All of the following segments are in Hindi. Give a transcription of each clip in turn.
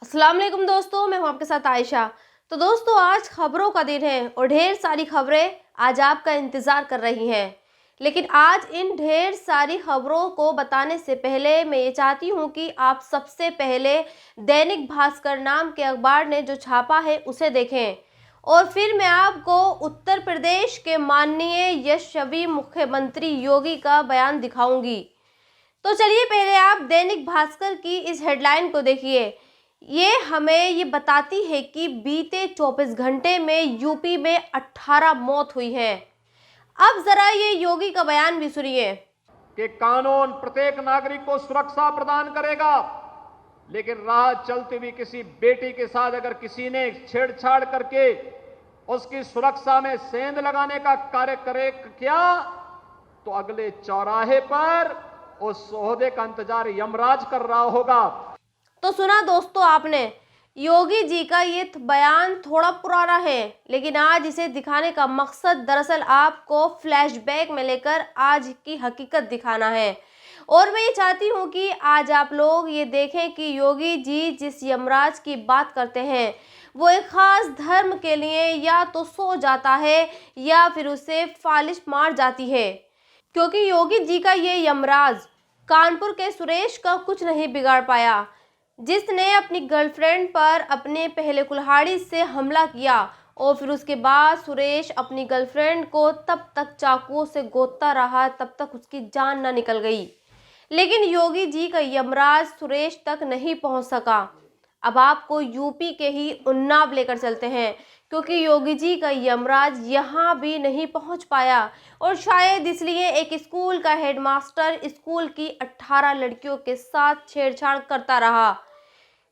अस्सलाम वालेकुम दोस्तों, मैं हूं आपके साथ आयशा। तो दोस्तों, आज खबरों का दिन है और ढेर सारी खबरें आज आपका इंतज़ार कर रही हैं। लेकिन आज इन ढेर सारी खबरों को बताने से पहले मैं ये चाहती हूं कि आप सबसे पहले दैनिक भास्कर नाम के अखबार ने जो छापा है उसे देखें और फिर मैं आपको उत्तर प्रदेश के माननीय यशस्वी मुख्यमंत्री योगी का बयान दिखाऊंगी। तो चलिए पहले आप दैनिक भास्कर की इस हेडलाइन को देखिए। ये हमें ये बताती है कि बीते 24 घंटे में यूपी में 18 मौत हुई है। अब जरा ये योगी का बयान भी सुनिए कि कानून प्रत्येक नागरिक को सुरक्षा प्रदान करेगा, लेकिन राह चलती हुई किसी बेटी के साथ अगर किसी ने छेड़छाड़ करके उसकी सुरक्षा में सेंध लगाने का कार्य करे किया तो अगले चौराहे पर उस ओहदे का इंतजार यमराज कर रहा होगा। तो सुना दोस्तों आपने, योगी जी का ये बयान थोड़ा पुराना है, लेकिन आज इसे दिखाने का मकसद दरअसल आपको फ्लैशबैक में लेकर आज की हकीकत दिखाना है। और मैं ये चाहती हूँ कि आज आप लोग ये देखें कि योगी जी जिस यमराज की बात करते हैं वो एक खास धर्म के लिए या तो सो जाता है या फिर उसे फालिश मार जाती है, क्योंकि योगी जी का ये यमराज कानपुर के सुरेश का कुछ नहीं बिगाड़ पाया, जिसने अपनी गर्लफ्रेंड पर अपने पहले कुल्हाड़ी से हमला किया और फिर उसके बाद सुरेश अपनी गर्लफ्रेंड को तब तक चाकुओं से गोदता रहा तब तक उसकी जान न निकल गई। लेकिन योगी जी का यमराज सुरेश तक नहीं पहुंच सका। अब आपको यूपी के ही उन्नाव लेकर चलते हैं, क्योंकि योगी जी का यमराज यहाँ भी नहीं पहुंच पाया और शायद इसलिए एक स्कूल का हेडमास्टर स्कूल की 18 लड़कियों के साथ छेड़छाड़ करता रहा।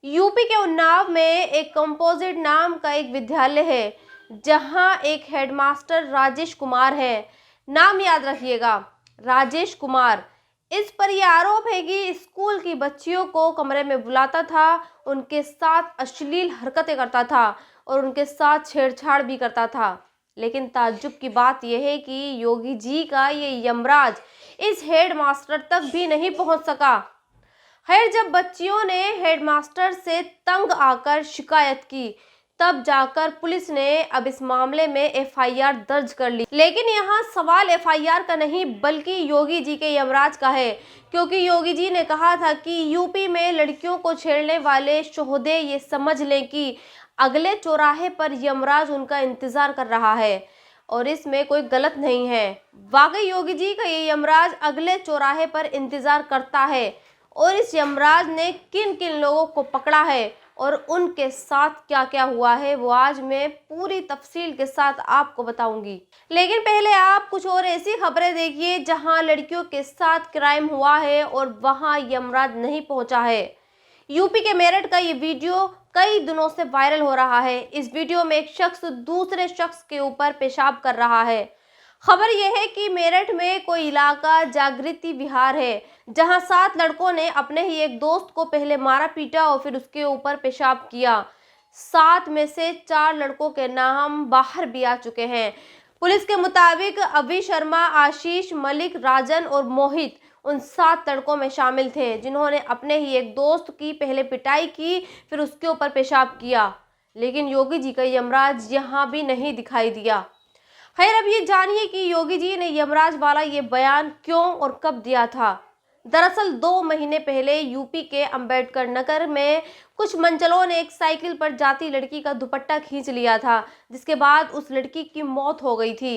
यूपी के उन्नाव में एक कंपोजिट नाम का एक विद्यालय है, जहां एक हेडमास्टर राजेश कुमार है। नाम याद रखिएगा, राजेश कुमार। इस पर यह आरोप है कि स्कूल की बच्चियों को कमरे में बुलाता था, उनके साथ अश्लील हरकतें करता था और उनके साथ छेड़छाड़ भी करता था। लेकिन ताज्जुब की बात यह है कि योगी जी का ये यमराज इस हेडमास्टर तक भी नहीं पहुंच सका। खैर, जब बच्चियों ने हेडमास्टर से तंग आकर शिकायत की, तब जाकर पुलिस ने अब इस मामले में एफआईआर दर्ज कर ली। लेकिन यहाँ सवाल एफआईआर का नहीं बल्कि योगी जी के यमराज का है, क्योंकि योगी जी ने कहा था कि यूपी में लड़कियों को छेड़ने वाले शोहदे ये समझ लें कि अगले चौराहे पर यमराज उनका इंतजार कर रहा है और इसमें कोई गलत नहीं है। वाकई योगी जी का ये यमराज अगले चौराहे पर इंतजार करता है और इस यमराज ने किन किन लोगों को पकड़ा है और उनके साथ क्या क्या हुआ है वो आज मैं पूरी तफसील के साथ आपको बताऊंगी। लेकिन पहले आप कुछ और ऐसी खबरें देखिए जहां लड़कियों के साथ क्राइम हुआ है और वहां यमराज नहीं पहुंचा है। यूपी के मेरठ का ये वीडियो कई दिनों से वायरल हो रहा है। इस वीडियो में एक शख्स दूसरे शख्स के ऊपर पेशाब कर रहा है। खबर यह है कि मेरठ में कोई इलाका जागृति विहार है, जहां 7 लड़कों ने अपने ही एक दोस्त को पहले मारा पीटा और फिर उसके ऊपर पेशाब किया। 7 में से 4 लड़कों के नाम बाहर भी आ चुके हैं। पुलिस के मुताबिक अभि शर्मा, आशीष, मलिक, राजन और मोहित उन 7 लड़कों में शामिल थे, जिन्होंने अपने ही एक दोस्त की पहले पिटाई की फिर उसके ऊपर पेशाब किया। लेकिन योगी जी का यमराज यहाँ भी नहीं दिखाई दिया। खैर, अब ये जानिए कि योगी जी ने यमराज वाला ये बयान क्यों और कब दिया था। दरअसल 2 महीने पहले यूपी के अंबेडकर नगर में कुछ मंचलों ने एक साइकिल पर जाती लड़की का दुपट्टा खींच लिया था, जिसके बाद उस लड़की की मौत हो गई थी।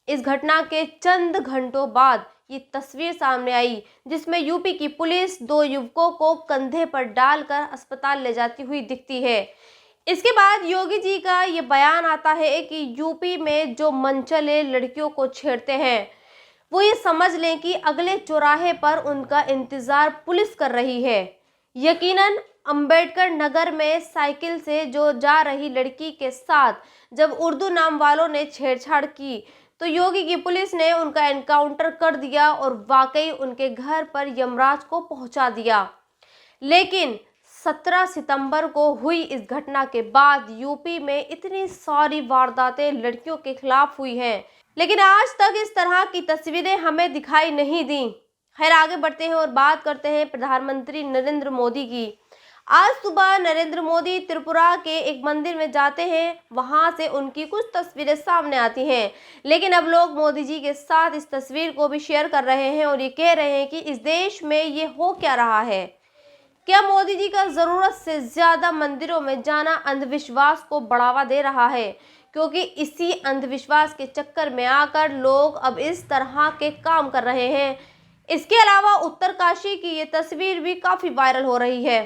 इस घटना के चंद घंटों बाद ये तस्वीर सामने आई, जिसमें यूपी की पुलिस 2 युवकों को कंधे पर डालकर अस्पताल ले जाती हुई दिखती है। इसके बाद योगी जी का ये बयान आता है कि यूपी में जो मंचले लड़कियों को छेड़ते हैं वो ये समझ लें कि अगले चौराहे पर उनका इंतजार पुलिस कर रही है। यकीनन अंबेडकर नगर में साइकिल से जो जा रही लड़की के साथ जब उर्दू नाम वालों ने छेड़छाड़ की तो योगी की पुलिस ने उनका एनकाउंटर कर दिया और वाकई उनके घर पर यमराज को पहुंचा दिया। लेकिन 17 सितंबर को हुई इस घटना के बाद यूपी में इतनी सारी वारदातें लड़कियों के खिलाफ हुई हैं, लेकिन आज तक इस तरह की तस्वीरें हमें दिखाई नहीं दी। खैर, आगे बढ़ते हैं और बात करते हैं प्रधानमंत्री नरेंद्र मोदी की। आज सुबह नरेंद्र मोदी त्रिपुरा के एक मंदिर में जाते हैं, वहां से उनकी कुछ तस्वीरें सामने आती हैं। लेकिन अब लोग मोदी जी के साथ इस तस्वीर को भी शेयर कर रहे हैं और ये कह रहे हैं कि इस देश में ये हो क्या रहा है। क्या मोदी जी का जरूरत से ज्यादा मंदिरों में जाना अंधविश्वास को बढ़ावा दे रहा है? क्योंकि इसी अंधविश्वास के चक्कर में आकर लोग अब इस तरह के काम कर रहे हैं। इसके अलावा उत्तरकाशी की ये तस्वीर भी काफी वायरल हो रही है।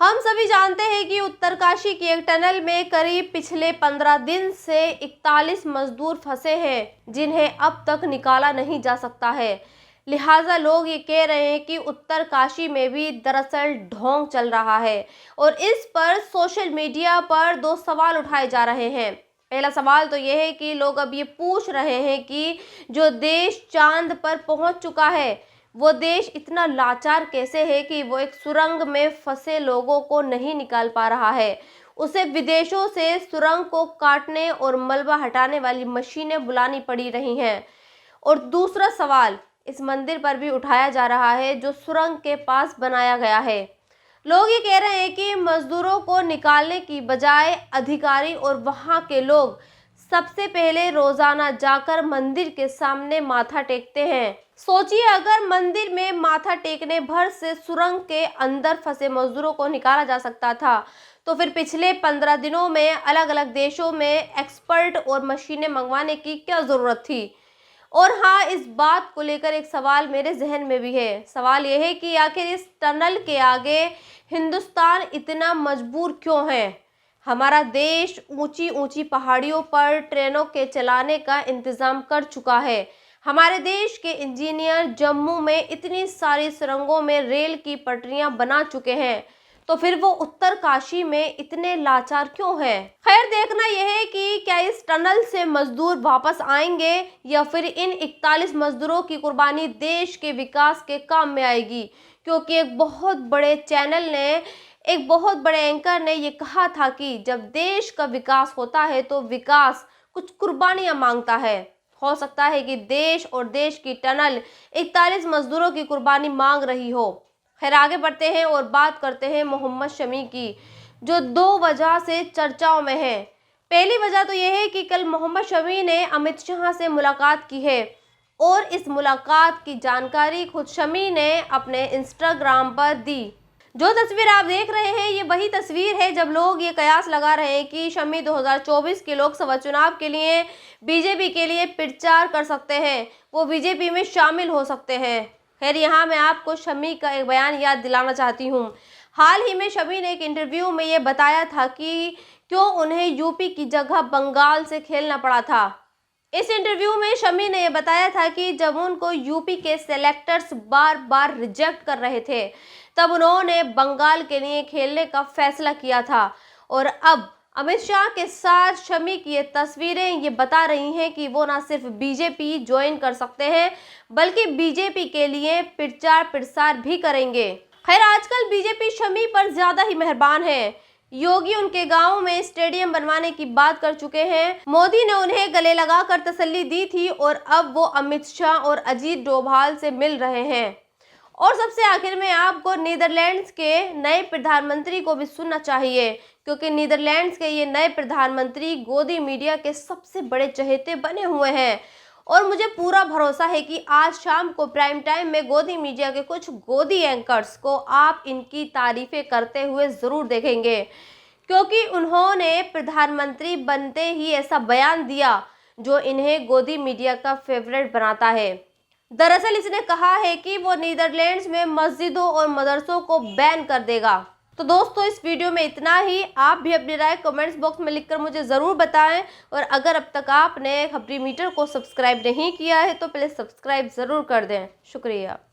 हम सभी जानते हैं कि उत्तरकाशी की एक टनल में करीब पिछले 15 दिन से 41 मजदूर फंसे हैं, जिन्हें अब तक निकाला नहीं जा सकता है। लिहाजा लोग ये कह रहे हैं कि उत्तरकाशी में भी दरअसल ढोंग चल रहा है और इस पर सोशल मीडिया पर दो सवाल उठाए जा रहे हैं। पहला सवाल तो यह है कि लोग अब ये पूछ रहे हैं कि जो देश चांद पर पहुंच चुका है, वो देश इतना लाचार कैसे है कि वो एक सुरंग में फंसे लोगों को नहीं निकाल पा रहा है। उसे विदेशों से सुरंग को काटने और मलबा हटाने वाली मशीनें बुलानी पड़ी रही हैं। और दूसरा सवाल इस मंदिर पर भी उठाया जा रहा है जो सुरंग के पास बनाया गया है। लोग ये कह रहे हैं कि मजदूरों को निकालने की बजाय अधिकारी और वहां के लोग सबसे पहले रोजाना जाकर मंदिर के सामने माथा टेकते हैं। सोचिए, अगर मंदिर में माथा टेकने भर से सुरंग के अंदर फंसे मजदूरों को निकाला जा सकता था, तो फिर पिछले 15 दिनों में अलग अलग देशों में एक्सपर्ट और मशीनें मंगवाने की क्या जरूरत थी। और हाँ, इस बात को लेकर एक सवाल मेरे जहन में भी है। सवाल यह है कि आखिर इस टनल के आगे हिंदुस्तान इतना मजबूर क्यों है? हमारा देश ऊंची ऊंची पहाड़ियों पर ट्रेनों के चलाने का इंतजाम कर चुका है। हमारे देश के इंजीनियर जम्मू में इतनी सारी सुरंगों में रेल की पटरियां बना चुके हैं, तो फिर वो उत्तरकाशी में इतने लाचार क्यों हैं? खैर, देखना यह है कि क्या इस टनल से मजदूर वापस आएंगे या फिर इन 41 मजदूरों की कुर्बानी देश के विकास के काम में आएगी। क्योंकि एक बहुत बड़े चैनल ने, एक बहुत बड़े एंकर ने ये कहा था कि जब देश का विकास होता है तो विकास कुछ कुर्बानियां मांगता है। हो सकता है कि देश और देश की टनल 41 मजदूरों की कुर्बानी मांग रही हो। खैर, आगे बढ़ते हैं और बात करते हैं मोहम्मद शमी की, जो दो वजह से चर्चाओं में है। पहली वजह तो यह है कि कल मोहम्मद शमी ने अमित शाह से मुलाकात की है और इस मुलाकात की जानकारी खुद शमी ने अपने इंस्टाग्राम पर दी। जो तस्वीर आप देख रहे हैं, ये वही तस्वीर है जब लोग ये कयास लगा रहे हैं कि शमी 2024 के लोकसभा चुनाव के लिए बीजेपी के लिए प्रचार कर सकते हैं, वो बीजेपी में शामिल हो सकते हैं। खैर, यहाँ मैं आपको शमी का एक बयान याद दिलाना चाहती हूँ। हाल ही में शमी ने एक इंटरव्यू में ये बताया था कि क्यों उन्हें यूपी की जगह बंगाल से खेलना पड़ा था। इस इंटरव्यू में शमी ने यह बताया था कि जब उनको यूपी के सेलेक्टर्स बार बार रिजेक्ट कर रहे थे, तब उन्होंने बंगाल के लिए खेलने का फैसला किया था। और अब अमित शाह के साथ शमी की ये तस्वीरें ये बता रही हैं कि वो ना सिर्फ बीजेपी ज्वाइन कर सकते हैं, बल्कि बीजेपी के लिए प्रचार प्रसार भी करेंगे। खैर, आजकल बीजेपी शमी पर ज्यादा ही मेहरबान है। योगी उनके गांव में स्टेडियम बनवाने की बात कर चुके हैं। मोदी ने उन्हें गले लगाकर तसल्ली दी थी और अब वो अमित शाह और अजीत डोभाल से मिल रहे हैं। और सबसे आखिर में आपको नीदरलैंड्स के नए प्रधानमंत्री को भी सुनना चाहिए, क्योंकि नीदरलैंड्स के ये नए प्रधानमंत्री गोदी मीडिया के सबसे बड़े चहेते बने हुए हैं। और मुझे पूरा भरोसा है कि आज शाम को प्राइम टाइम में गोदी मीडिया के कुछ गोदी एंकर्स को आप इनकी तारीफें करते हुए ज़रूर देखेंगे, क्योंकि उन्होंने प्रधानमंत्री बनते ही ऐसा बयान दिया जो इन्हें गोदी मीडिया का फेवरेट बनाता है। दरअसल इसने कहा है कि वो नीदरलैंड्स में मस्जिदों और मदरसों को बैन कर देगा। तो दोस्तों, इस वीडियो में इतना ही। आप भी अपनी राय कमेंट्स बॉक्स में लिखकर मुझे ज़रूर बताएं और अगर अब तक आपने खबरी मीटर को सब्सक्राइब नहीं किया है तो प्लीज़ सब्सक्राइब ज़रूर कर दें। शुक्रिया।